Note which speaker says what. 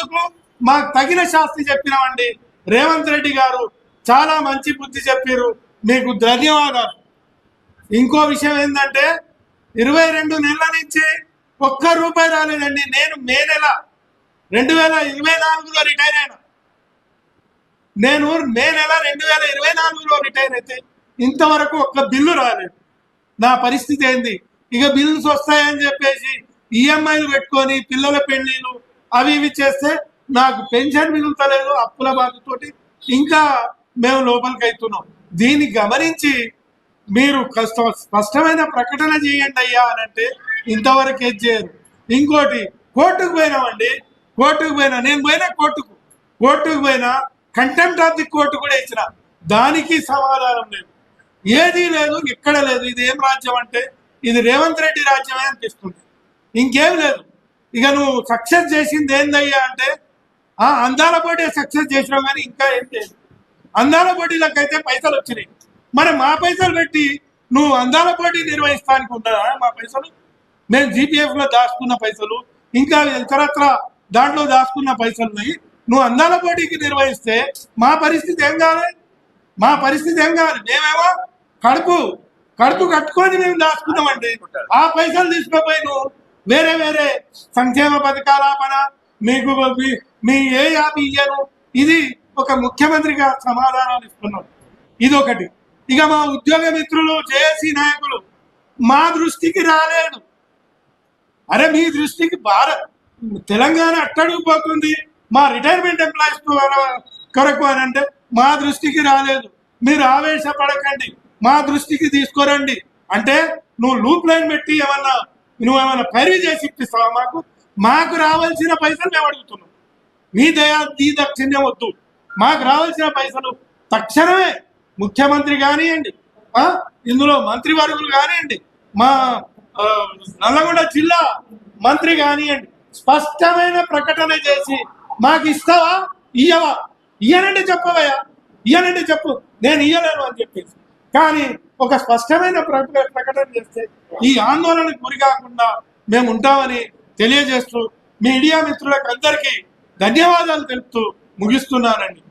Speaker 1: ఇచ్చినందుకు మాకు తగిన శాస్తి చెప్పినామండి. రేవంత్ రెడ్డి గారు చాలా మంచి బుద్ధి చెప్పారు, మీకు ధన్యవాదాలు. ఇంకో విషయం ఏంటంటే 22 నెలల నుంచి ఒక్క రూపాయి రాలేదండి. నేను మే నెల 2024లో రిటైర్ అయినా. నేను మే నెల 2024లో రిటైర్ అయితే ఇంతవరకు ఒక్క బిల్లు రాలేదు. నా పరిస్థితి ఏంది? ఇక బిల్లుస్ వస్తాయని చెప్పేసి ఈఎంఐలు పెట్టుకొని పిల్లల పెళ్లిలు అవి ఇవి చేస్తే నాకు పెన్షన్ మిగులుతలేదు. అప్పుల బాధతోటి ఇంకా మేము లోపలికి అవుతున్నాం. దీన్ని గమనించి మీరు స్పష్టమైన ప్రకటన చేయండి అయ్యా అని అంటే ఇంతవరకు ఏది చేయరు. ఇంకోటి, కోర్టుకు పోయినామండి. కోర్టుకు పోయినా, నేను పోయినా కోర్టుకు పోయినా, కంటెంప్ట్ ఆఫ్ ది కోర్టు కూడా ఇచ్చిన, దానికి సమాధానం లేదు. ఏదీ లేదు, ఎక్కడ లేదు. ఇది ఏం రాజ్యం అంటే ఇది రేవంత్ రెడ్డి రాజ్యమే అనిపిస్తుంది, ఇంకేం లేదు. ఇక నువ్వు సక్సెస్ చేసింది ఏందయ్యా అంటే అందాల పోటీ సక్సెస్ చేసినావు, కానీ ఇంకా ఏం లేదు. అందాల పోటీలకైతే పైసలు వచ్చినాయి, మరి మా పైసలు పెట్టి నువ్వు అందాల పోటీ నిర్వహిస్తానికి ఉండదా? మా పైసలు మేము జీపీఎఫ్లో దాచుకున్న పైసలు, ఇంకా ఇతరత్ర దాంట్లో దాచుకున్న పైసలున్నాయి. నువ్వు అందాల పోటీకి నిర్వహిస్తే మా పరిస్థితి ఏం కావాలి? మా పరిస్థితి ఏం కావాలి? మేమేమో కడుపు కట్టుకొని మేము దాచుకున్నామండి. ఆ పైసలు తీసుకుపోయి నువ్వు వేరే వేరే సంక్షేమ పథకాలాపన మీకు మీ ఏ యాభై ఇయ్యను. ఇది ఒక ముఖ్యమంత్రిగా సమాధానాలు ఇస్తున్నాం. ఇదొకటి. ఇక మా ఉద్యోగ మిత్రులు, జేఏసీ నాయకులు మా దృష్టికి రాలేదు. అరే మీ దృష్టికి తెలంగాణ అట్టడుగుపోతుంది మా రిటైర్మెంట్ ఎంప్లాయీస్ కొరకు అని అంటే మా దృష్టికి రాలేదు. మీరు ఆవేశపడకండి, మా దృష్టికి తీసుకురండి అంటే నువ్వు లూప్ లైన్ పెట్టి నువ్వేమన్నా పైరు చేసి ఇప్పిస్తావా? మాకు రావాల్సిన పైసలు మేము అడుగుతున్నాం. మీ దక్షిణ్యం వద్దు. మాకు రావాల్సిన పైసలు తక్షణమే ముఖ్యమంత్రి కానివ్వండి, ఇందులో మంత్రివర్గులు కానివ్వండి, మా నల్లగొండ జిల్లా మంత్రి కానివ్వండి, స్పష్టమైన ప్రకటన చేసి మాకు ఇస్తావా ఇయ్యవా? ఇయ్యనంటే చెప్పవయ్యా, ఇయ్యనంటే చెప్పు, నేను ఇయ్యలేను అని చెప్పేసి. కానీ ఒక స్పష్టమైన ప్రకటన చేస్తే ఈ ఆందోళనకు గురి కాకుండా మేము ఉంటామని తెలియజేస్తూ మీడియా మిత్రులకు అందరికీ ధన్యవాదాలు తెలుపుతూ ముగిస్తున్నానండి.